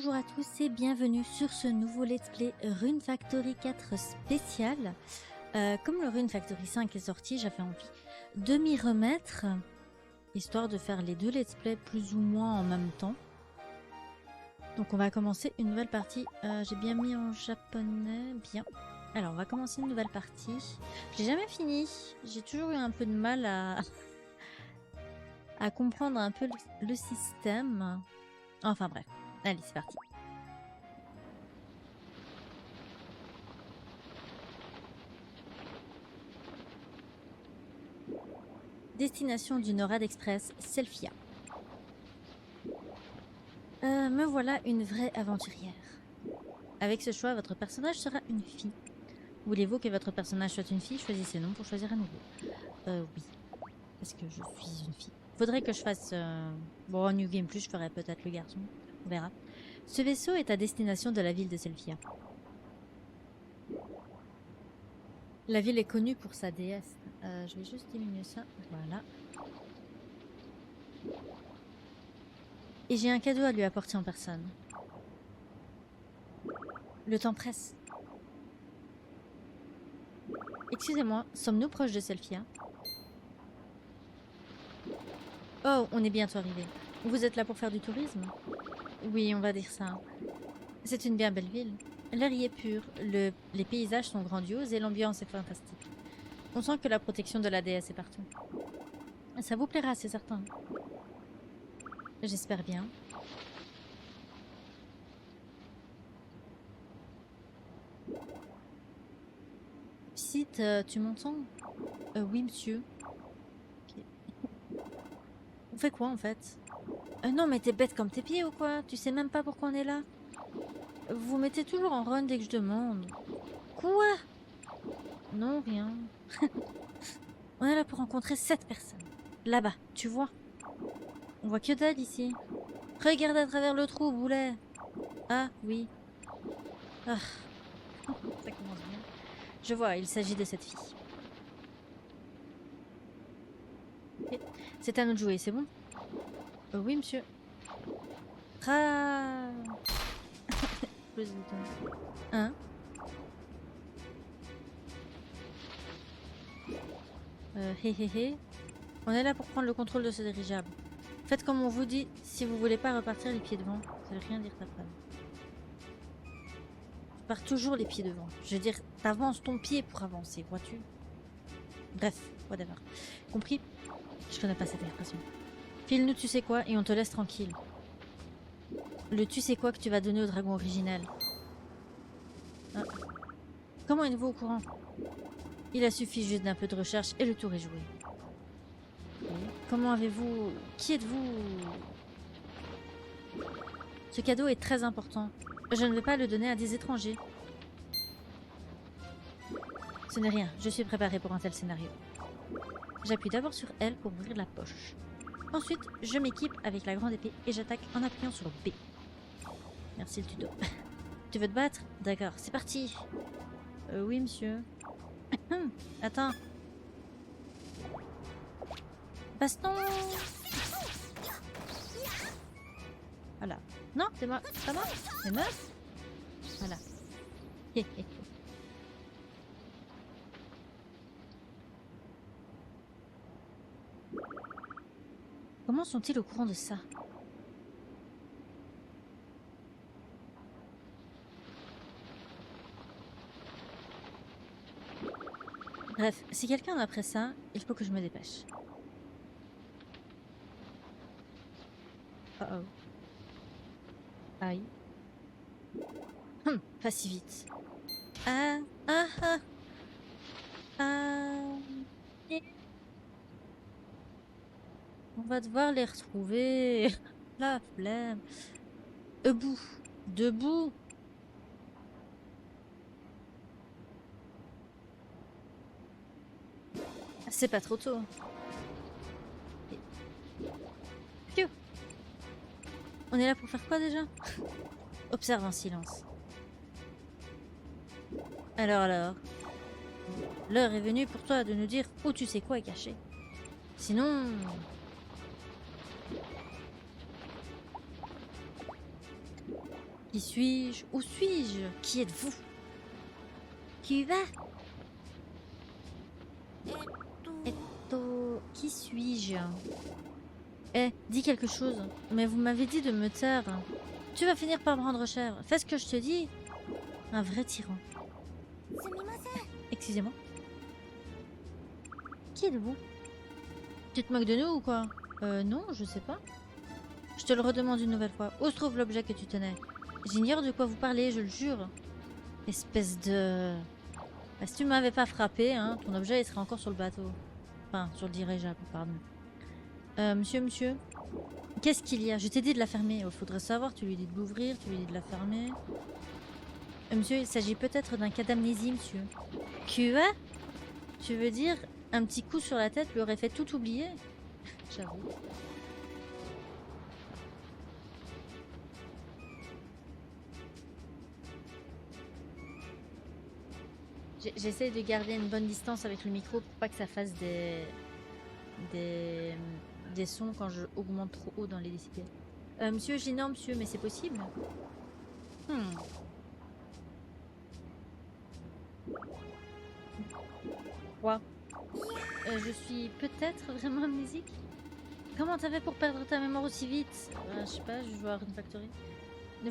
Bonjour à tous et bienvenue sur ce nouveau Let's Play Rune Factory 4 spécial. Comme le Rune Factory 5 est sorti, j'avais envie de m'y remettre, histoire de faire les deux Let's Play plus ou moins en même temps. Donc on va commencer une nouvelle partie. J'ai bien mis en japonais, bien. Alors on va commencer une nouvelle partie. J'ai jamais fini, j'ai toujours eu un peu de mal à comprendre un peu le système. Enfin bref, allez c'est parti. Destination du NORAD Express, Selfia. Me voilà une vraie aventurière. Avec ce choix, votre personnage sera une fille. Voulez-vous que votre personnage soit une fille? Choisissez non pour choisir à nouveau. Oui. Parce que je suis une fille. Faudrait que je fasse... Bon, en New Game Plus, je ferai peut-être le garçon. On verra. Ce vaisseau est à destination de la ville de Selfia. La ville est connue pour sa déesse. Je vais juste diminuer ça. Voilà. Et j'ai un cadeau à lui apporter en personne. Le temps presse. Excusez-moi, sommes-nous proches de Selfia? Oh, on est bientôt arrivé. Vous êtes là pour faire du tourisme? Oui, on va dire ça. C'est une bien belle ville. L'air y est pur, les paysages sont grandioses et l'ambiance est fantastique. On sent que la protection de la déesse est partout. Ça vous plaira, c'est certain. J'espère bien. Psite, tu m'entends? Oui, monsieur. Okay. On fait quoi, en fait? Non, mais t'es bête comme tes pieds ou quoi? Tu sais même pas pourquoi on est là? Vous mettez toujours en run dès que je demande. Quoi? Non, rien. On est là pour rencontrer cette personne. Là-bas, tu vois? On voit que dalle ici. Regarde à travers le trou, boulet. Ah, oui. Ah. Ça commence bien. Je vois, il s'agit de cette fille. Okay. C'est à nous de jouer, c'est bon? Oui, monsieur. Ah. Hein? Hé hé hé. On est là pour prendre le contrôle de ce dirigeable. Faites comme on vous dit, si vous voulez pas repartir les pieds devant. Ça veut rien dire ta phrase. Tu pars toujours les pieds devant. Je veux dire, t'avances ton pied pour avancer, vois-tu? Bref, whatever. Compris? Je connais pas cette expression. File-nous tu sais quoi et on te laisse tranquille. Le tu sais quoi que tu vas donner au dragon originel. Ah. Comment êtes-vous au courant? Il a suffi juste d'un peu de recherche et le tour est joué. Comment avez-vous... Qui êtes-vous? Ce cadeau est très important. Je ne vais pas le donner à des étrangers. Ce n'est rien, je suis préparée pour un tel scénario. J'appuie d'abord sur L pour ouvrir la poche. Ensuite, je m'équipe avec la grande épée et j'attaque en appuyant sur B. Merci le tuto. Tu veux te battre? D'accord, c'est parti. Oui, monsieur. Attends. Baston. Voilà. Non, c'est moi. Pas moi. C'est meuf. Voilà. Comment sont-ils au courant de ça? Bref, si quelqu'un après ça, il faut que je me dépêche. Oh oh. Aïe. Pas si vite. Ah, ah, ah. Ah. On va devoir les retrouver. La flemme. Debout. Debout. C'est pas trop tôt. Phew. On est là pour faire quoi déjà? Observe en silence. Alors. L'heure est venue pour toi de nous dire où tu sais quoi est caché. Sinon... Qui suis-je? Où suis-je? Qui êtes-vous? Qui va? Qui suis-je? Eh, dis quelque chose. Mais vous m'avez dit de me taire. Tu vas finir par me rendre cher. Fais ce que je te dis. Un vrai tyran. Excusez-moi. Qui êtes-vous? Tu te moques de nous ou quoi? Non, je sais pas. Je te le redemande une nouvelle fois. Où se trouve l'objet que tu tenais? J'ignore de quoi vous parlez, je le jure. Espèce de... Bah, si tu m'avais pas frappé, hein, ton objet il serait encore sur le bateau. Enfin, sur le dirigeable, pardon. Monsieur, qu'est-ce qu'il y a? Je t'ai dit de la fermer. Il faudrait savoir, tu lui dis de l'ouvrir, tu lui dis de la fermer. Monsieur, il s'agit peut-être d'un cas d'amnésie, monsieur. Quoi? Tu veux dire, un petit coup sur la tête lui aurait fait tout oublier? J'avoue. J'essaie de garder une bonne distance avec le micro pour pas que ça fasse des sons quand je augmente trop haut dans les décibels. Monsieur, j'ignore, monsieur, mais c'est possible? Quoi? Je suis peut-être vraiment amnésique? Comment t'as fait pour perdre ta mémoire aussi vite? Je sais pas, je joue à Rune Factory. Ne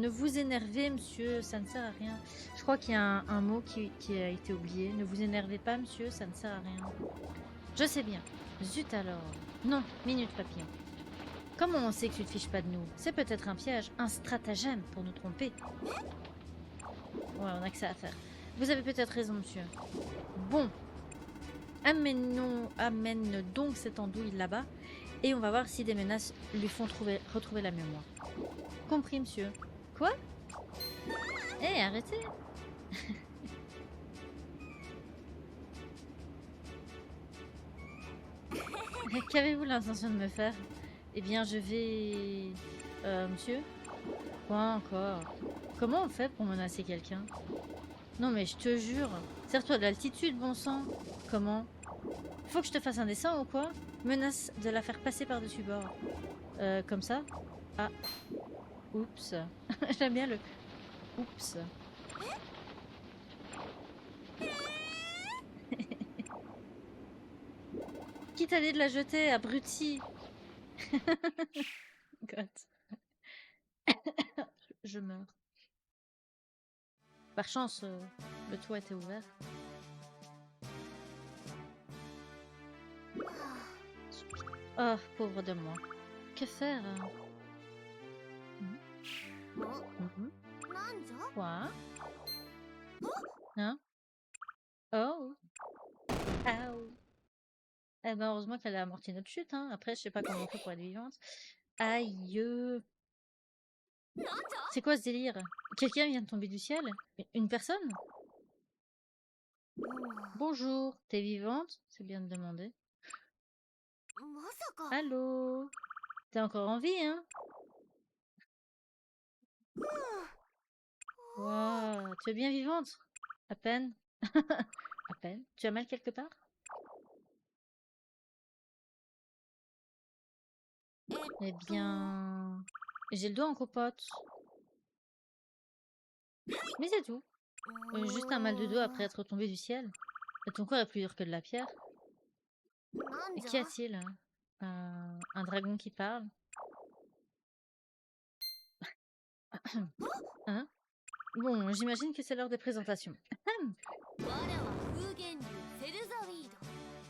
vous énervez, monsieur, ça ne sert à rien. Je crois qu'il y a un mot qui a été oublié. Ne vous énervez pas, monsieur, ça ne sert à rien. Je sais bien. Zut alors. Non, minute papillon. Comment on sait que tu te fiches pas de nous? C'est peut-être un piège, un stratagème pour nous tromper. Ouais, on a que ça à faire. Vous avez peut-être raison, monsieur. Bon. Amène donc cette andouille là-bas et on va voir si des menaces lui font retrouver la mémoire. Compris, monsieur. Quoi? Eh, arrêtez. Qu'avez-vous l'intention de me faire? Eh bien, je vais... monsieur? Quoi encore? Comment on fait pour menacer quelqu'un? Non, mais je te jure. Serre-toi de l'altitude, bon sang. Comment? Faut que je te fasse un dessin ou quoi? Menace de la faire passer par-dessus bord. Comme ça? Ah. Oups. J'aime bien le... Oups. Qui t'a dit de la jeter, abruti? God. Je meurs. Par chance, le toit était ouvert. Oh, pauvre de moi. Que faire? Quoi? Hein? Oh! Ow! Eh ben, heureusement qu'elle a amorti notre chute, hein. Après, je sais pas comment on fait pour être vivante. Aïe! C'est quoi ce délire? Quelqu'un vient de tomber du ciel? Une personne? Bonjour, t'es vivante? C'est bien de demander. Allô? T'es encore en vie, hein? Wow, tu es bien vivante? À peine. À peine. Tu as mal quelque part? Eh bien... J'ai le doigt en compote. Mais c'est tout. Juste un mal de dos après être tombé du ciel. Et ton corps est plus dur que de la pierre. Qu'y a-t-il? Un dragon qui parle? Hein? Bon, j'imagine que c'est l'heure des présentations.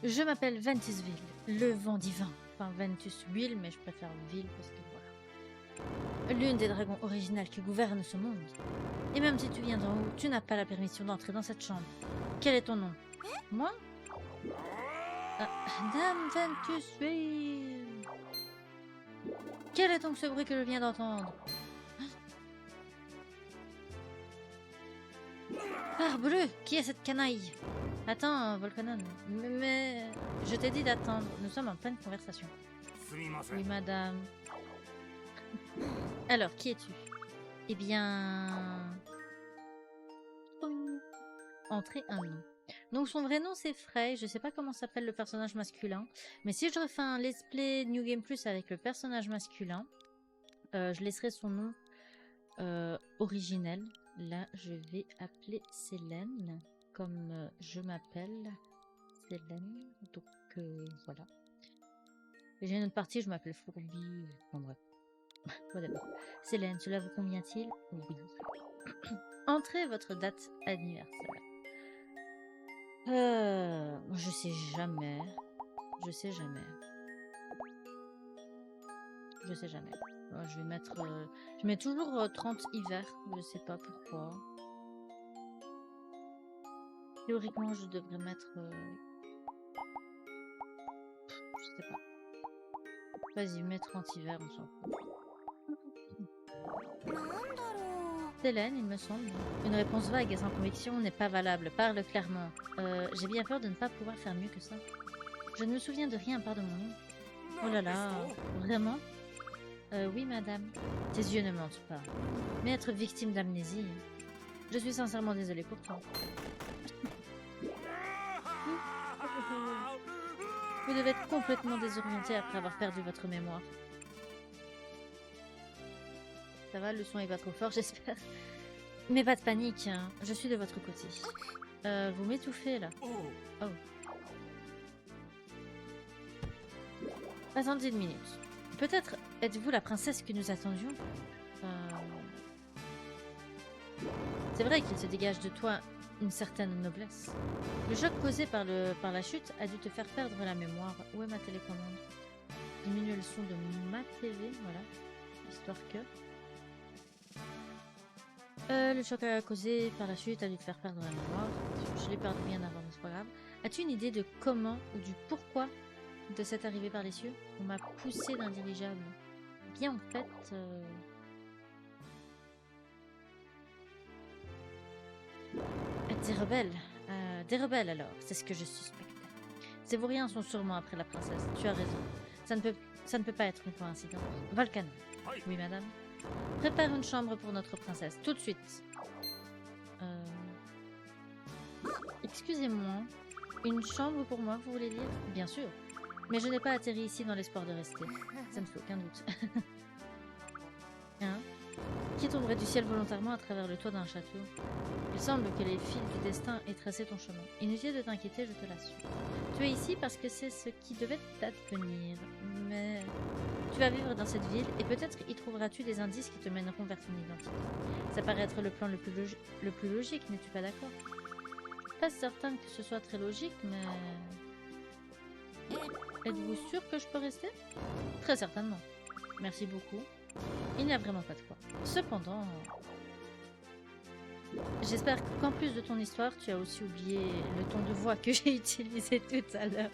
Je m'appelle Ventusville, le vent divin. Enfin, Ventusville, mais je préfère ville parce que voilà. L'une des dragons originales qui gouvernent ce monde. Et même si tu viens d'en haut, tu n'as pas la permission d'entrer dans cette chambre. Quel est ton nom? Moi? Dame Ventusville. Quel est donc ce bruit que je viens d'entendre? Parbleu, qui est cette canaille? Attends, Volcanon, mais je t'ai dit d'attendre. Nous sommes en pleine conversation. Oui, madame. Alors, qui es-tu? Eh bien... Entrer un nom. Donc, son vrai nom, c'est Frey. Je sais pas comment s'appelle le personnage masculin. Mais si je refais un let's play New Game Plus avec le personnage masculin, je laisserai son nom originelle. Là, je vais appeler Célène, comme je m'appelle Célène. Donc, voilà. J'ai une autre partie, je m'appelle Fourbi. Bon, bref. Whatever. Célène, cela vous convient-il? Oui. Entrez votre date anniversaire. Je sais jamais. Je sais jamais. Je sais jamais. Je vais mettre... je mets toujours 30 hiver. Je sais pas pourquoi. Théoriquement, je devrais mettre... je sais pas. Vas-y, mets 30 hiver, on s'en fout. Hélène, il me semble. Une réponse vague et sans conviction n'est pas valable. Parle clairement. J'ai bien peur de ne pas pouvoir faire mieux que ça. Je ne me souviens de rien à part de mon nom. Oh là là, vraiment? Oui, madame. Tes yeux ne mentent pas. Mais être victime d'amnésie... Je suis sincèrement désolée pour toi. Vous devez être complètement désorienté après avoir perdu votre mémoire. Ça va, le son est pas trop fort, j'espère. Mais pas de panique, hein. Je suis de votre côté. Vous m'étouffez, là. Oh. Attendez une minute. Peut-être êtes-vous la princesse que nous attendions? C'est vrai qu'il se dégage de toi une certaine noblesse. Le choc causé par la chute a dû te faire perdre la mémoire. Où est ma télécommande? Diminue le son de ma TV, voilà. Histoire que... le choc causé par la chute a dû te faire perdre la mémoire. Je l'ai perdu bien avant, mais c'est pas grave. As-tu une idée de comment ou du pourquoi de cette arrivée par les cieux? On m'a poussé d'un dirigeable. Bien, en fait... Des rebelles alors, c'est ce que je suspectais. Ces vauriens sont sûrement après la princesse, tu as raison. Ça ne peut pas être une coïncidence. Volcano. Oui, madame. Prépare une chambre pour notre princesse, tout de suite. Excusez-moi, une chambre pour moi, vous voulez dire? Bien sûr. Mais je n'ai pas atterri ici dans l'espoir de rester. Ça ne fait aucun doute. Hein? Qui tomberait du ciel volontairement à travers le toit d'un château? Il semble que les fils du destin aient tracé ton chemin. Inutile de t'inquiéter, je te l'assure. Tu es ici parce que c'est ce qui devait t'advenir. Mais tu vas vivre dans cette ville et peut-être y trouveras-tu des indices qui te mèneront vers ton identité. Ça paraît être le plan le plus logique, n'es-tu pas d'accord? Pas certaine que ce soit très logique, mais... Êtes-vous sûr que je peux rester? Très certainement. Merci beaucoup. Il n'y a vraiment pas de quoi. Cependant... J'espère qu'en plus de ton histoire, tu as aussi oublié le ton de voix que j'ai utilisé tout à l'heure.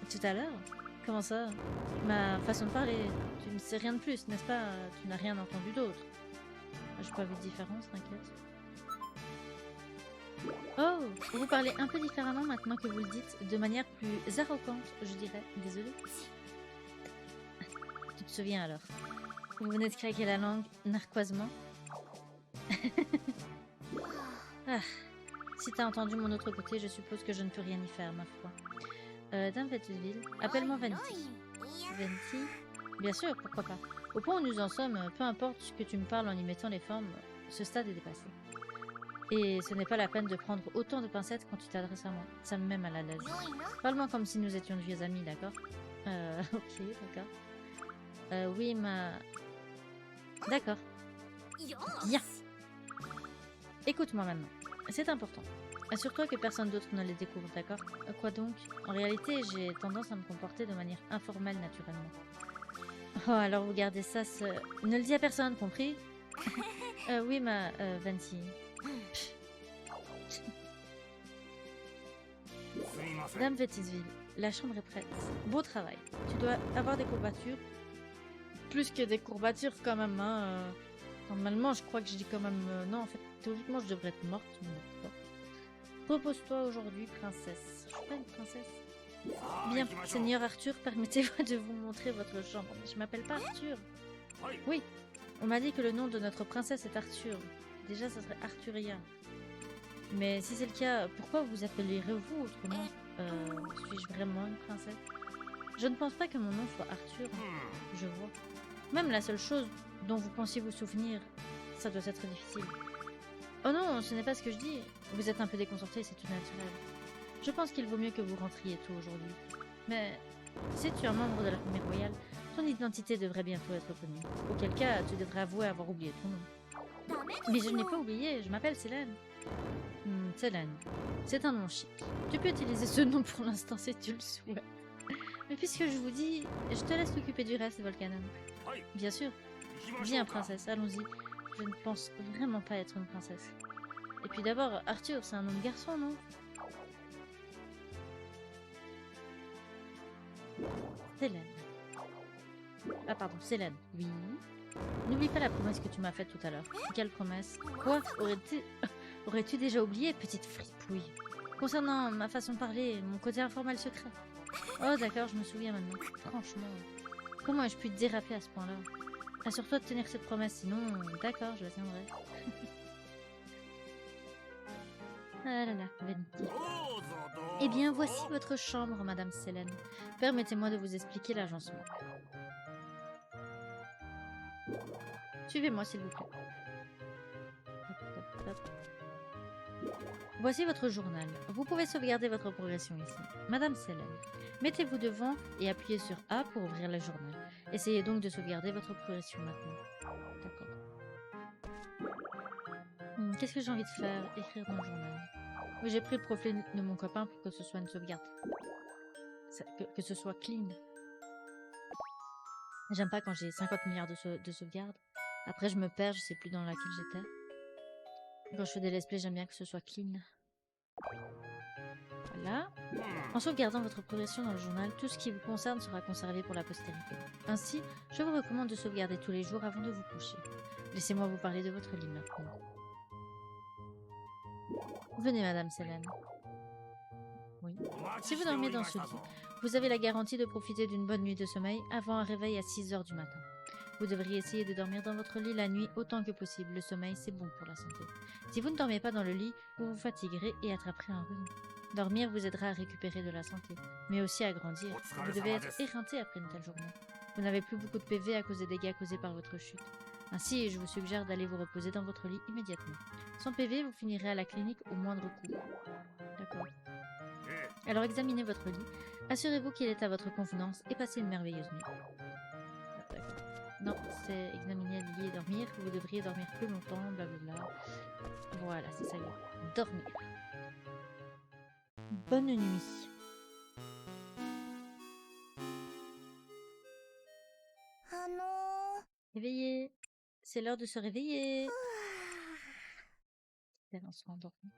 Tout à l'heure? Comment ça? Ma façon de parler. Tu ne sais rien de plus, n'est-ce pas? Tu n'as rien entendu d'autre. Je peux avoir de différence, t'inquiète. Oh! Vous parlez un peu différemment maintenant que vous le dites, de manière plus arrogante, je dirais. Désolée. Tu te souviens alors? Vous venez de craquer la langue narquoisement? Ah, si t'as entendu mon autre côté, je suppose que je ne peux rien y faire, ma foi. Dame Vetteville, appelle-moi Venti. Venti? Bien sûr, pourquoi pas. Au point où nous en sommes, peu importe ce que tu me parles en y mettant les formes, ce stade est dépassé. Et ce n'est pas la peine de prendre autant de pincettes quand tu t'adresses à moi. Ça me met mal à l'aise. Parle-moi comme si nous étions de vieux amis, d'accord? Ok, d'accord. Oui, D'accord. Bien. Écoute-moi maintenant. C'est important. Assure-toi que personne d'autre ne les découvre, d'accord? Quoi donc? En réalité, j'ai tendance à me comporter de manière informelle, naturellement. Oh, alors vous gardez ça, Ne le dis à personne, compris? Oui, Venti. Dame Vetteville, la chambre est prête. Beau travail. Tu dois avoir des courbatures. Plus que des courbatures, quand même, hein. Normalement, je crois que je dis quand même... non, en fait, théoriquement, je devrais être morte. Repose-toi aujourd'hui, princesse. Je suis pas une princesse. Bien, Seigneur Arthur, permettez-moi de vous montrer votre chambre. Mais je m'appelle pas Arthur. Oui, on m'a dit que le nom de notre princesse est Arthur. Déjà, ça serait Arthuria. Mais si c'est le cas, pourquoi vous appellerez-vous autrement? Suis-je vraiment une princesse? Je ne pense pas que mon nom soit Arthur. Je vois. Même la seule chose dont vous pensiez vous souvenir, Ça doit être difficile. Oh non, ce n'est pas ce que je dis. Vous êtes un peu déconcentré, c'est tout naturel. Je pense qu'il vaut mieux que vous rentriez tôt aujourd'hui. Mais si tu es un membre de la famille royale, ton identité devrait bientôt être connue. Auquel cas, tu devrais avouer avoir oublié ton nom. Mais je n'ai pas oublié, je m'appelle Célène. Célène, c'est un nom chic. Tu peux utiliser ce nom pour l'instant si tu le souhaites. Mais puisque je vous dis, je te laisse t'occuper du reste, Volcanon. Bien sûr. Viens, princesse, allons-y. Je ne pense vraiment pas être une princesse. Et puis d'abord, Arthur, c'est un nom de garçon, non? Célène. Ah pardon, Célène. Oui. N'oublie pas la promesse que tu m'as faite tout à l'heure. Quelle promesse? Quoi? Aurais-tu déjà oublié, petite fripouille? Concernant ma façon de parler, mon côté informel secret. Oh d'accord, je me souviens maintenant. Franchement, comment ai-je pu déraper à ce point-là? Assure-toi de tenir cette promesse, sinon... D'accord, je la tiendrai. Ah là là, vanité. Eh bien, voici votre chambre, Madame Célène. Permettez-moi de vous expliquer l'agencement. Suivez-moi, s'il vous plaît. Hop, hop, hop. Voici votre journal. Vous pouvez sauvegarder votre progression ici. Madame Célène, mettez-vous devant et appuyez sur A pour ouvrir le journal. Essayez donc de sauvegarder votre progression maintenant. D'accord. Qu'est-ce que j'ai envie de faire? Écrire dans le journal. Oui, j'ai pris le profil de mon copain pour que ce soit une sauvegarde. Que ce soit clean. J'aime pas quand j'ai 50 milliards de sauvegardes. Après, je me perds, je sais plus dans laquelle j'étais. Quand je fais des let's play, j'aime bien que ce soit clean. Voilà. En sauvegardant votre progression dans le journal, tout ce qui vous concerne sera conservé pour la postérité. Ainsi, je vous recommande de sauvegarder tous les jours avant de vous coucher. Laissez-moi vous parler de votre lit maintenant. Venez, Madame Célène. Oui. Si vous dormez dans ce lit, vous avez la garantie de profiter d'une bonne nuit de sommeil avant un réveil à 6 h du matin. Vous devriez essayer de dormir dans votre lit la nuit autant que possible. Le sommeil, c'est bon pour la santé. Si vous ne dormez pas dans le lit, vous vous fatiguerez et attraperez un rhume. Dormir vous aidera à récupérer de la santé, mais aussi à grandir. Vous devez être éreinté après une telle journée. Vous n'avez plus beaucoup de PV à cause des dégâts causés par votre chute. Ainsi, je vous suggère d'aller vous reposer dans votre lit immédiatement. Sans PV, vous finirez à la clinique au moindre coup. D'accord. Alors examinez votre lit, assurez-vous qu'il est à votre convenance et passez une merveilleuse nuit. D'accord. Non, c'est examiner le lit et dormir. Vous devriez dormir plus longtemps, blablabla. Voilà, c'est ça. Dormir. Bonne nuit. Réveillez. C'est l'heure de se réveiller. On se rendormi.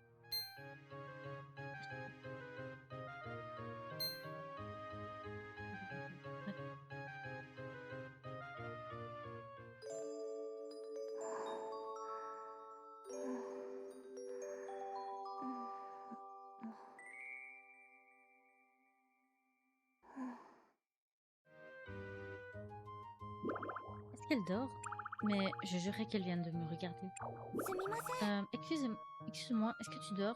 Est-ce qu'elle dort? Mais je jurais qu'elle vient de me regarder. Excuse-moi, est-ce que tu dors?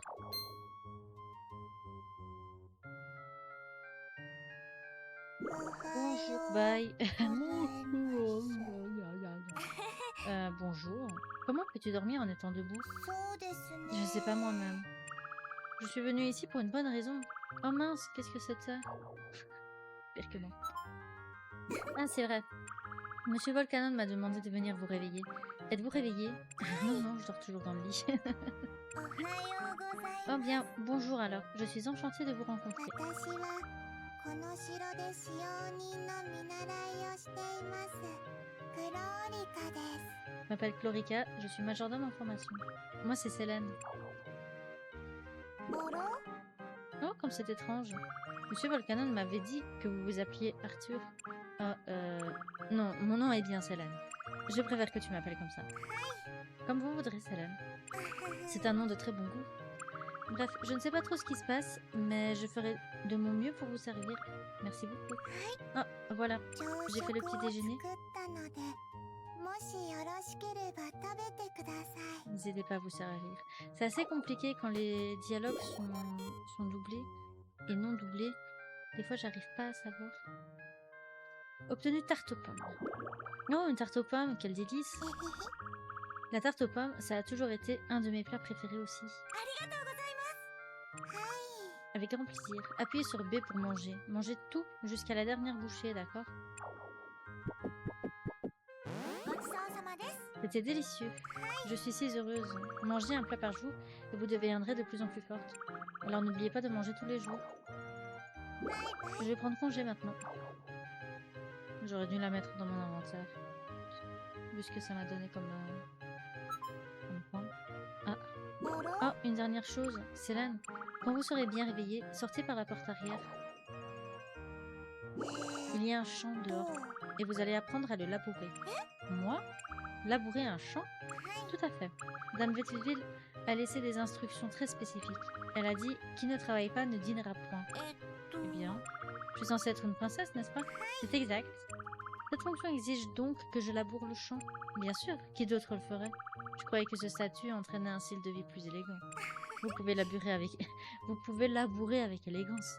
Bonjour, bye. Bonjour. Comment peux-tu dormir en étant debout? Je sais pas moi-même. Je suis venue ici pour une bonne raison. Oh mince, qu'est-ce que c'était? Pire que moi. Ah, c'est vrai. Monsieur Volcanon m'a demandé de venir vous réveiller. Êtes-vous réveillé? Non, je dors toujours dans le lit. Oh bien, bonjour alors. Je suis enchantée de vous rencontrer. Je m'appelle Chlorica, je suis majordome en formation. Moi, c'est Célène. Oh, comme c'est étrange. Monsieur Volcanon m'avait dit que vous vous appeliez Arthur. Non, mon nom est bien Célène. Je préfère que tu m'appelles comme ça. Comme vous voudrez, Célène. C'est un nom de très bon goût. Bref, je ne sais pas trop ce qui se passe, mais je ferai de mon mieux pour vous servir. Merci beaucoup. Oh, voilà. J'ai fait le petit déjeuner. N'hésitez pas à vous servir. C'est assez compliqué quand les dialogues sont doublés et non doublés. Des fois, j'arrive pas à savoir. Obtenu tarte aux pommes. Oh, une tarte aux pommes, quel délice. La tarte aux pommes, ça a toujours été un de mes plats préférés aussi. Avec grand plaisir. Appuyez sur B pour manger. Mangez tout jusqu'à la dernière bouchée, d'accord? C'était délicieux. Je suis si heureuse. Mangez un plat par jour et vous deviendrez de plus en plus forte. Alors n'oubliez pas de manger tous les jours. Je vais prendre congé maintenant. J'aurais dû la mettre dans mon inventaire. Vu ce que ça m'a donné comme point. Ah, une dernière chose. Célène, quand vous serez bien réveillée, sortez par la porte arrière. Il y a un champ dehors et vous allez apprendre à le labourer. Moi? Labourer un champ? Tout à fait. Dame Vétuville a laissé des instructions très spécifiques. Elle a dit « Qui ne travaille pas ne dînera point ». Eh bien, je suis censée être une princesse, n'est-ce pas? C'est exact. Cette fonction exige donc que je laboure le champ. Bien sûr, qui d'autre le ferait? Je croyais que ce statut entraînait un style de vie plus élégant. Vous pouvez labourer avec... Vous pouvez labourer avec élégance.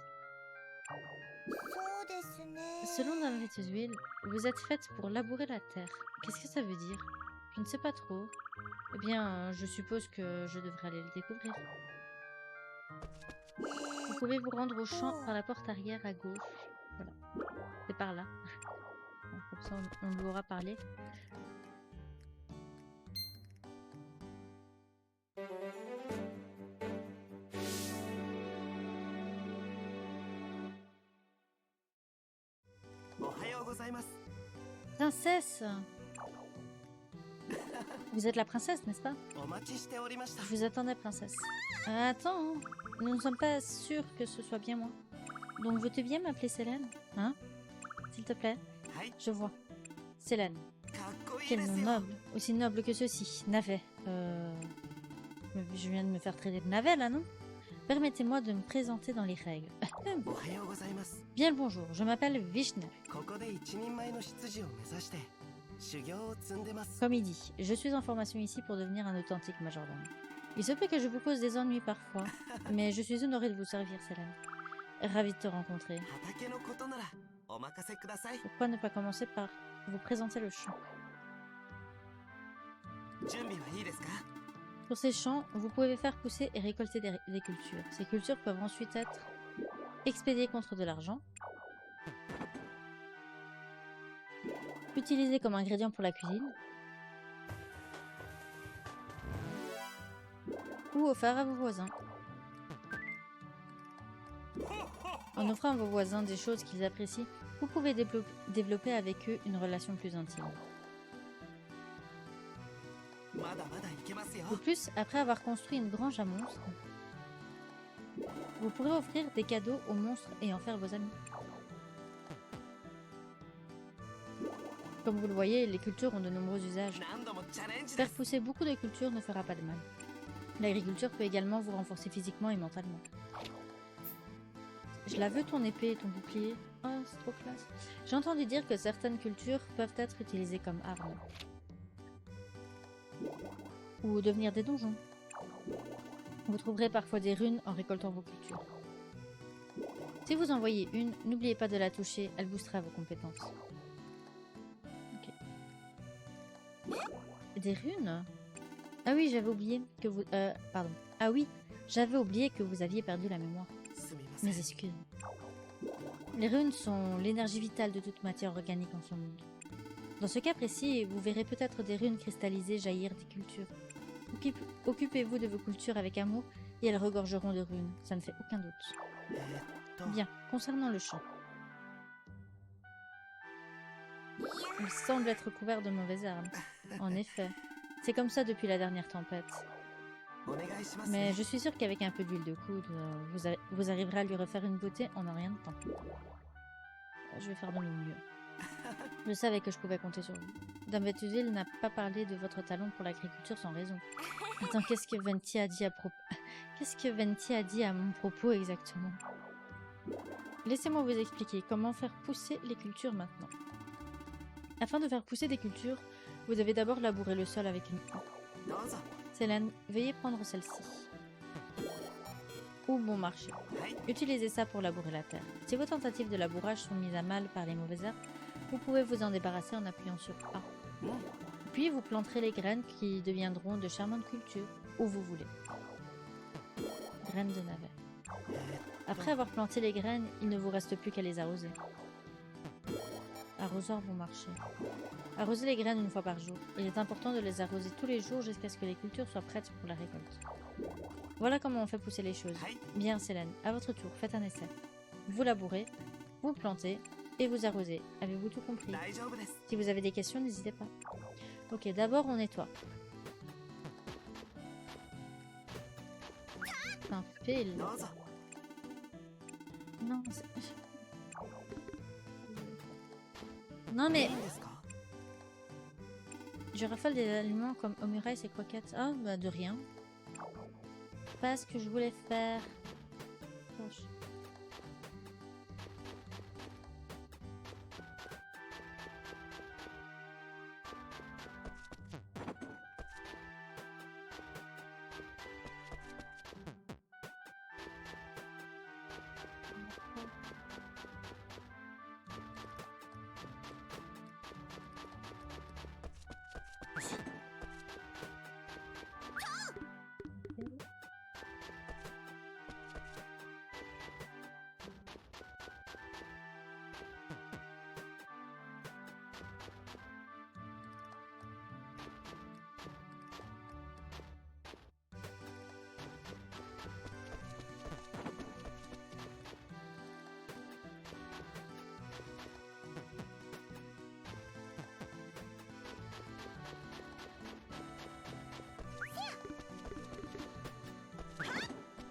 Selon Dame Vétuville, vous êtes faite pour labourer la terre. Qu'est-ce que ça veut dire? Je ne sais pas trop. Eh bien, je suppose que je devrais aller le découvrir. Vous pouvez vous rendre au champ par la porte arrière à gauche. Voilà. C'est par là. Comme ça, on l'aura parlé. Princesse! Vous êtes la princesse, n'est-ce pas? Je vous attendais, princesse. Attends, nous ne sommes pas sûrs que ce soit bien moi. Donc, veux-tu bien m'appeler Célène? Hein? S'il te plaît? Je vois. Célène. Quel nom noble. Aussi noble que ceci. Navet. Je viens de me faire traiter de navet, là, non? Permettez-moi de me présenter dans les règles. Bien le bonjour, je m'appelle Vishnu. Comme il dit, je suis en formation ici pour devenir un authentique majordome. Il se peut que je vous cause des ennuis parfois, mais je suis honorée de vous servir, Célène. Ravi de te rencontrer. Pourquoi ne pas commencer par vous présenter le champ? Sur ces champs, vous pouvez faire pousser et récolter des cultures. Ces cultures peuvent ensuite être expédiées contre de l'argent, utilisées comme ingrédient pour la cuisine, ou offertes à vos voisins. En offrant à vos voisins des choses qu'ils apprécient, vous pouvez développer avec eux une relation plus intime. De plus, après avoir construit une grange à monstres, vous pourrez offrir des cadeaux aux monstres et en faire vos amis. Comme vous le voyez, les cultures ont de nombreux usages. Faire pousser beaucoup de cultures ne fera pas de mal. L'agriculture peut également vous renforcer physiquement et mentalement. Je la veux ton épée et ton bouclier. Oh, c'est trop classe. J'ai entendu dire que certaines cultures peuvent être utilisées comme armes. Ou devenir des donjons. Vous trouverez parfois des runes en récoltant vos cultures. Si vous en voyez une, n'oubliez pas de la toucher, elle boostera vos compétences. Ok. Des runes? Ah oui, j'avais oublié que vous... pardon. Ah oui, j'avais oublié que vous aviez perdu la mémoire. Mes excuses. Les runes sont l'énergie vitale de toute matière organique en ce monde. Dans ce cas précis, vous verrez peut-être des runes cristallisées jaillir des cultures. Occupez-vous de vos cultures avec amour et elles regorgeront de runes. Ça ne fait aucun doute. Bien, concernant le champ. Il semble être couvert de mauvaises herbes. En effet, c'est comme ça depuis la dernière tempête. Mais je suis sûre qu'avec un peu d'huile de coude, vous arriverez à lui refaire une beauté en un rien de temps. Je vais faire de mon mieux. Je savais que je pouvais compter sur vous. Dame Vétuville n'a pas parlé de votre talent pour l'agriculture sans raison. Attends, qu'est-ce que Venti a dit à propos... Qu'est-ce que Venti a dit à mon propos exactement? Laissez-moi vous expliquer comment faire pousser les cultures maintenant. Afin de faire pousser des cultures, vous devez d'abord labourer le sol avec une haie. Célène, veuillez prendre celle-ci. Ou bon marché. Utilisez ça pour labourer la terre. Si vos tentatives de labourage sont mises à mal par les mauvaises herbes, vous pouvez vous en débarrasser en appuyant sur A. Puis vous planterez les graines qui deviendront de charmantes cultures, où vous voulez. Graines de navet. Après avoir planté les graines, il ne vous reste plus qu'à les arroser. Arrosoir bon marché. Arrosez les graines une fois par jour. Il est important de les arroser tous les jours jusqu'à ce que les cultures soient prêtes pour la récolte. Voilà comment on fait pousser les choses. Bien, Célène, à votre tour, faites un essai. Vous labourez, vous plantez et vous arrosez. Avez-vous tout compris? Si vous avez des questions, n'hésitez pas. Ok, d'abord on nettoie. Un fil. Non, non mais... Je raffole des aliments comme omurice et croquettes. Ah, bah de rien. Pas ce que je voulais faire. Proche.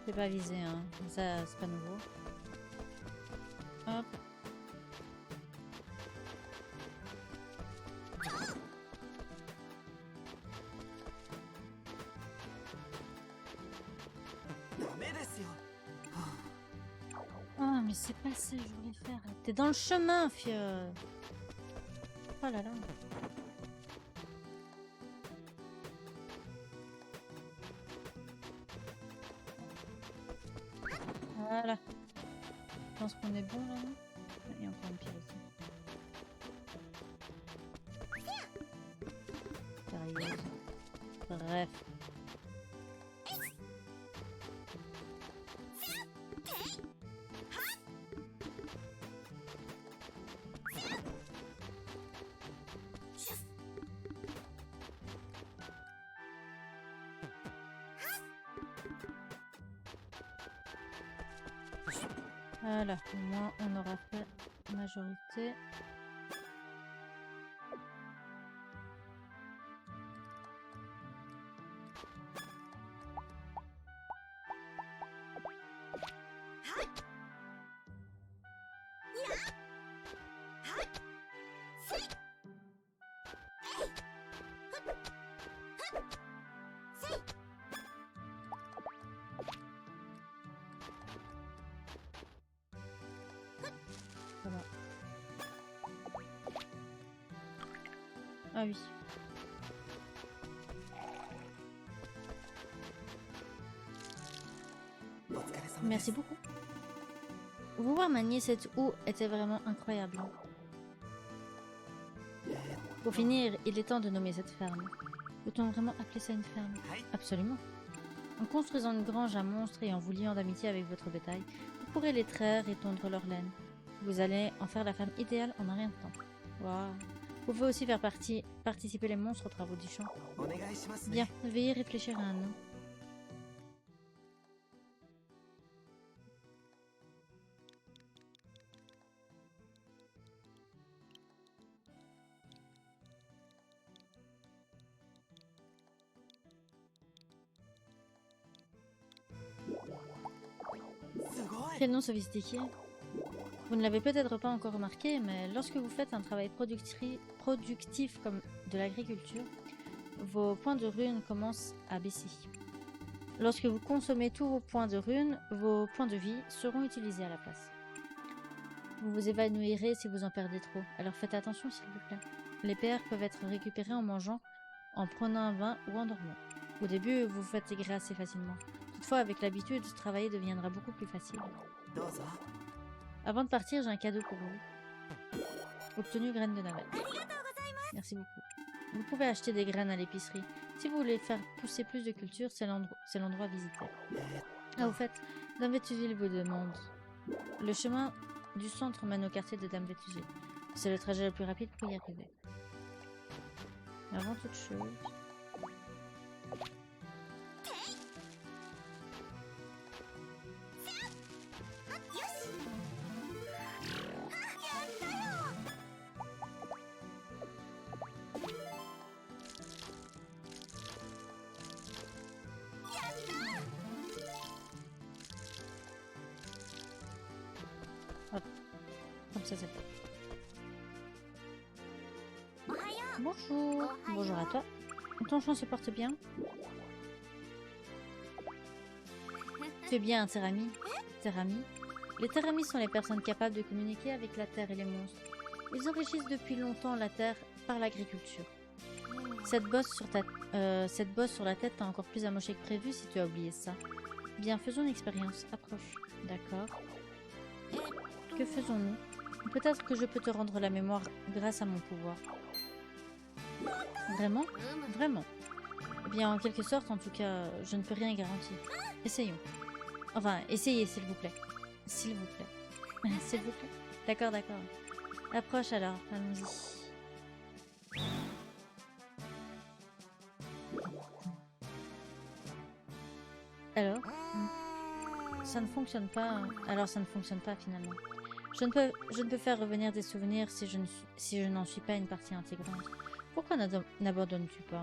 C'est pas visé, hein. Ça, c'est pas nouveau. Hop. Oh, mais c'est pas ça que je voulais faire. T'es dans le chemin, fieu. Oh là là. Voilà. Je pense qu'on est bon là. Il y a encore une pile aussi. Sérieuse. Bref. Voilà, au moins on aura fait la majorité. Voilà. Ah oui. Merci beaucoup. Vous voir manier cette houe était vraiment incroyable. Pour finir, il est temps de nommer cette ferme. Peut-on vraiment appeler ça une ferme? Absolument. En construisant une grange à monstres et en vous liant d'amitié avec votre bétail, vous pourrez les traire et tondre leur laine. Vous allez en faire la ferme idéale en un rien de temps. Waouh. Vous pouvez aussi faire participer les monstres aux travaux du champ. Bien, veuillez réfléchir à un nom. Quel nom sophistiqué. Vous ne l'avez peut-être pas encore remarqué, mais lorsque vous faites un travail productif comme de l'agriculture, vos points de rune commencent à baisser. Lorsque vous consommez tous vos points de rune, vos points de vie seront utilisés à la place. Vous vous évanouirez si vous en perdez trop, alors faites attention s'il vous plaît. Les PR peuvent être récupérés en mangeant, en prenant un bain ou en dormant. Au début, vous vous fatiguerez assez facilement. Toutefois, avec l'habitude, travailler deviendra beaucoup plus facile. Avant de partir, j'ai un cadeau pour vous. Obtenu graine de navette. Merci beaucoup. Vous pouvez acheter des graines à l'épicerie. Si vous voulez faire pousser plus de culture, c'est l'endroit à visiter. Ah, au fait, Dame Vétugile vous demande. Le chemin du centre mène au quartier de Dame Vétugile. C'est le trajet le plus rapide pour y arriver. Avant toute chose... Hop, comme ça c'est fait. Bonjour. Bonjour à toi. Ton chant se porte bien? Tu es bien un Terami? Terami? Les Terami sont les personnes capables de communiquer avec la terre et les monstres. Ils enrichissent depuis longtemps la terre par l'agriculture. Cette bosse sur la tête t'a encore plus amoché que prévu si tu as oublié ça. Bien, faisons une expérience. Approche. D'accord. Que faisons-nous? Peut-être que je peux te rendre la mémoire grâce à mon pouvoir. Vraiment? Vraiment. Eh bien, en quelque sorte, en tout cas, je ne peux rien garantir. Essayons. Enfin, essayez, s'il vous plaît. S'il vous plaît. S'il vous plaît. D'accord, d'accord. Approche alors, allons-y. Alors? Ça ne fonctionne pas. Alors ça ne fonctionne pas finalement. Je ne peux faire revenir des souvenirs si je n'en suis pas une partie intégrante. Pourquoi n'abandonnes-tu pas?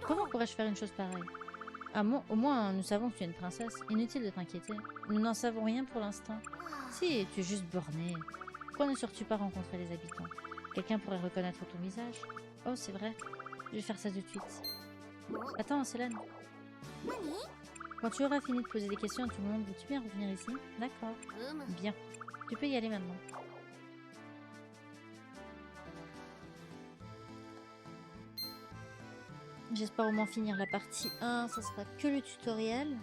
Comment pourrais-je faire une chose pareille? Au moins, nous savons que tu es une princesse. Inutile de t'inquiéter. Nous n'en savons rien pour l'instant. Si, tu es juste bornée. Pourquoi ne sors-tu pas rencontrer les habitants? Quelqu'un pourrait reconnaître ton visage. Oh, c'est vrai. Je vais faire ça tout de suite. Attends, Célène. Quand tu auras fini de poser des questions à tout le monde, veux-tu bien revenir ici? D'accord. Bien. Tu peux y aller maintenant. J'espère au moins finir la partie 1. Ça sera que le tutoriel.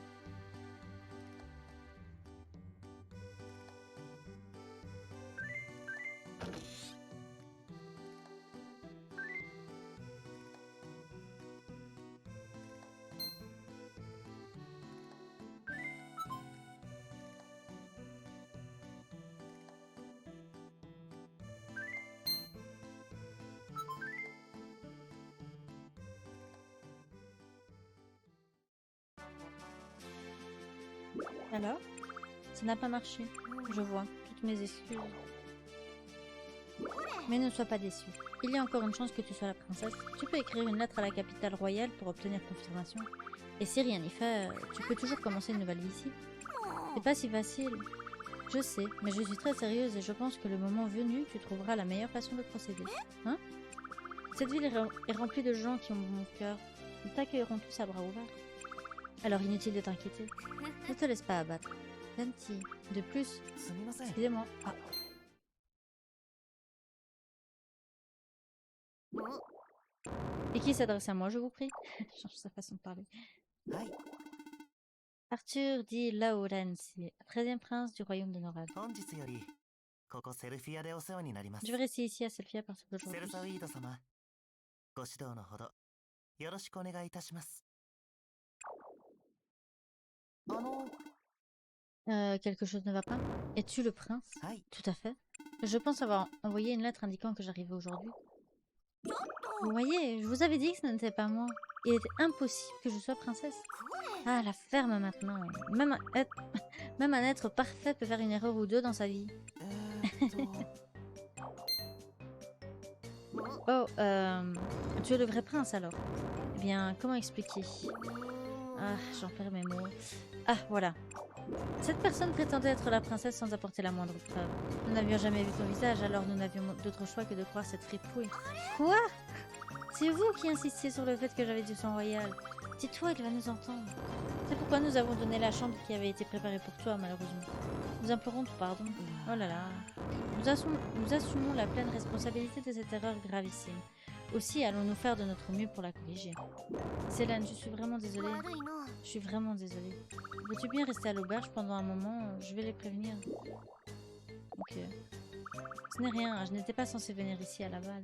Alors, ça n'a pas marché. Je vois. Toutes mes excuses. Mais ne sois pas déçu. Il y a encore une chance que tu sois la princesse. Tu peux écrire une lettre à la capitale royale pour obtenir confirmation. Et si rien n'y fait, tu peux toujours commencer une nouvelle vie ici. C'est pas si facile. Je sais, mais je suis très sérieuse et je pense que le moment venu, tu trouveras la meilleure façon de procéder. Hein? Cette ville est remplie de gens qui ont bon cœur. Ils t'accueilleront tous à bras ouverts. Alors inutile de t'inquiéter. Ne te laisse pas abattre. Venti. De plus, excusez-moi. Ah. Et qui s'adresse à moi, je vous prie? Change sa façon de parler. Arthur dit Laurenzi, 13e prince du royaume de Norad. Je vais rester ici à Selphia à partir d'aujourd'hui. Quelque chose ne va pas? Es-tu le prince? Tout à fait. Je pense avoir envoyé une lettre indiquant que j'arrivais aujourd'hui. Vous voyez, je vous avais dit que ce n'était pas moi. Il était impossible que je sois princesse. Ah, la ferme maintenant. Même un être parfait peut faire une erreur ou deux dans sa vie. Oh, tu es le vrai prince alors? Eh bien, comment expliquer? Ah, j'en perds mes mots. Ah, voilà. Cette personne prétendait être la princesse sans apporter la moindre preuve. Nous n'avions jamais vu ton visage, alors nous n'avions d'autre choix que de croire cette fripouille. Quoi? C'est vous qui insistiez sur le fait que j'avais du sang royal. Dis-toi qu'elle va nous entendre. C'est pourquoi nous avons donné la chambre qui avait été préparée pour toi, malheureusement. Nous implorons tout pardon. Oh là là. Nous assumons la pleine responsabilité de cette erreur gravissime. Aussi, allons-nous faire de notre mieux pour la corriger. Célène, je suis vraiment désolée. Je suis vraiment désolée. Veux-tu bien rester à l'auberge pendant un moment? Je vais les prévenir. Ok. Ce n'est rien, je n'étais pas censée venir ici à la base.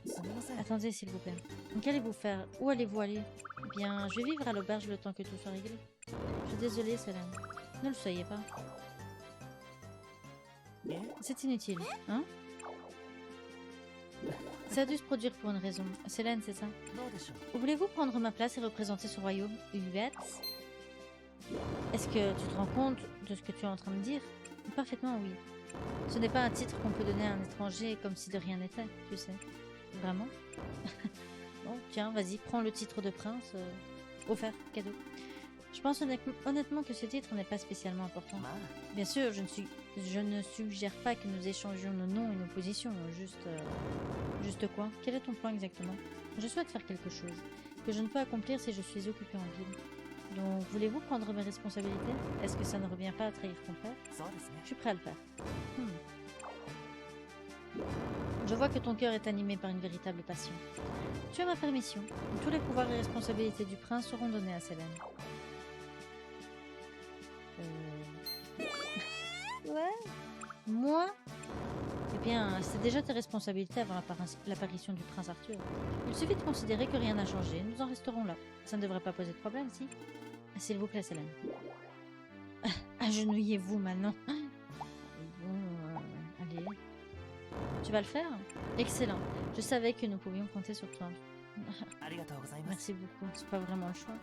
すみません。 Attendez, s'il vous plaît. Qu'allez-vous faire? Où allez-vous aller? Eh bien, je vais vivre à l'auberge le temps que tout soit réglé. Je suis désolée, Célène. Ne le soyez pas. え C'est inutile, hein? Ça a dû se produire pour une raison. Célène, c'est ça? どうでしょう Voulez-vous prendre ma place et représenter ce royaume, Huette? Est-ce que tu te rends compte de ce que tu es en train de dire? Parfaitement, oui. Ce n'est pas un titre qu'on peut donner à un étranger comme si de rien n'était, tu sais. Vraiment? Bon, tiens, vas-y, prends le titre de prince. Offert, cadeau. Je pense honnêtement que ce titre n'est pas spécialement important. まあ Bien sûr, je ne suggère pas que nous échangions nos noms et nos positions. Juste quoi? Quel est ton plan exactement? Je souhaite faire quelque chose que je ne peux accomplir si je suis occupée en ville. Donc, voulez-vous prendre mes responsabilités? Est-ce que ça ne revient pas à trahir ton frère? そうですね Je suis prêt à le faire. Je vois que ton cœur est animé par une véritable passion. Tu as ma permission. Tous les pouvoirs et responsabilités du prince seront donnés à Célène. Ouais. Moi? Eh bien, c'est déjà tes responsabilités avant l'apparition du prince Arthur. Il suffit de considérer que rien n'a changé. Nous en resterons là. Ça ne devrait pas poser de problème, si? S'il vous plaît, Célène. Agenouillez-vous maintenant. Bon, allez. Tu vas le faire? Excellent. Je savais que nous pouvions compter sur toi. ありがとうございます Merci beaucoup. C'est pas vraiment le choix.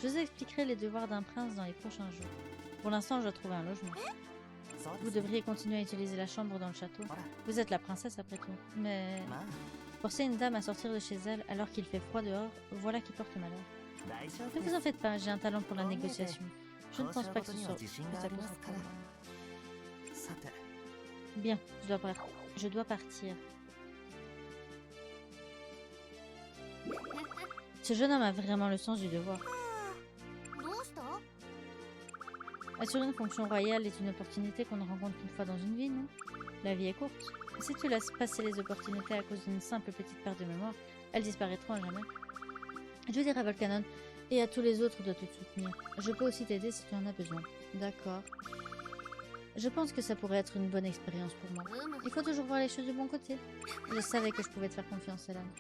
Je vous expliquerai les devoirs d'un prince dans les prochains jours. Pour l'instant, je dois trouver un logement. そう Vous ですね devriez continuer à utiliser la chambre dans le château. ほら Vous êtes la princesse après tout. Mais まあ forcer une dame à sortir de chez elle alors qu'il fait froid dehors, voilà qui porte malheur. 大丈夫 Ne で vous en す faites pas, j'ai un talent pour la Oh, mais négociation. Je ne pense pas que ce soit... 交渉事には自信 que が ça あり posera ますから problème. さて Bien, je dois partir. Ce jeune homme a vraiment le sens du devoir. どうした？ Assurer une fonction royale est une opportunité qu'on ne rencontre qu'une fois dans une vie, non? La vie est courte. Si tu laisses passer les opportunités à cause d'une simple petite perte de mémoire, elles disparaîtront à jamais. Je dirai à Volcanon et à tous les autres de te soutenir. Je peux aussi t'aider si tu en as besoin. D'accord. Je pense que ça pourrait être une bonne expérience pour moi. うむ Il faut toujours voir les choses du bon côté. Je savais que je pouvais te faire confiance, Hélène.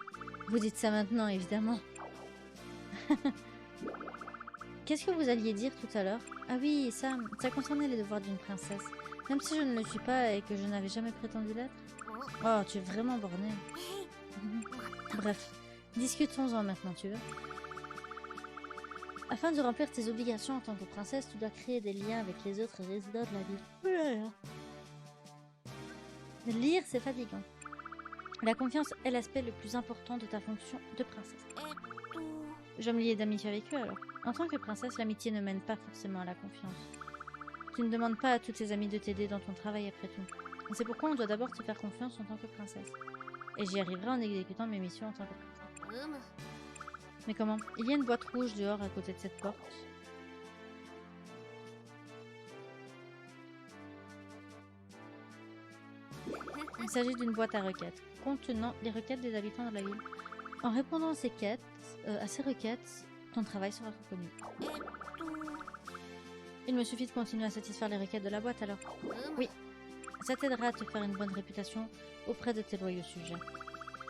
Vous dites ça maintenant, évidemment. Qu'est-ce que vous alliez dire tout à l'heure? Ah oui, ça concernait les devoirs d'une princesse. Même si je ne le suis pas et que je n'avais jamais prétendu l'être. Oh, tu es vraiment borné. Bref, discutons-en maintenant, tu veux. Afin de remplir tes obligations en tant que princesse, tu dois créer des liens avec les autres résidents de la ville. Ouh là là. Lire, c'est fatigant. La confiance est l'aspect le plus important de ta fonction de princesse. えっと Je vais me lier d'amitié avec eux alors. En tant que princesse, l'amitié ne mène pas forcément à la confiance. Tu ne demandes pas à toutes tes amies de t'aider dans ton travail après tout. C'est pourquoi on doit d'abord te faire confiance en tant que princesse. Et j'y arriverai en exécutant mes missions en tant que princesse. うむ Mais comment? Il y a une boîte rouge dehors à côté de cette porte. Il s'agit d'une boîte à requêtes, contenant les requêtes des habitants de la ville. En répondant à ces requêtes, ton travail sera reconnu. えっと Il me suffit de continuer à satisfaire les requêtes de la boîte alors. うむ Oui. Ça t'aidera à te faire une bonne réputation auprès de tes loyaux sujets.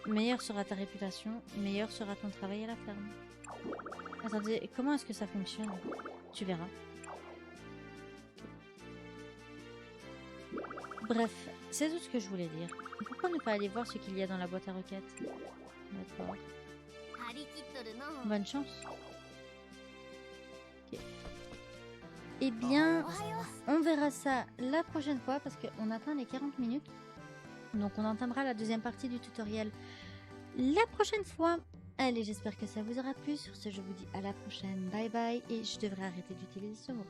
Meilleure sera ta réputation, meilleur sera ton travail à la ferme. Attendez, comment est-ce que ça fonctionne? Tu verras. Bref, c'est tout ce que je voulais dire. Pourquoi ne pas aller voir ce qu'il y a dans la boîte à requêtes? D'accord. 張り切っとるの Bonne chance. Ok. Eh bien, おはよ on verra ça la prochaine fois parce qu'on atteint les 40 minutes. Donc on entamera la deuxième partie du tutoriel la prochaine fois. Allez, j'espère que ça vous aura plu. Sur ce, je vous dis à la prochaine. Bye bye. Et je devrais arrêter d'utiliser ce mot.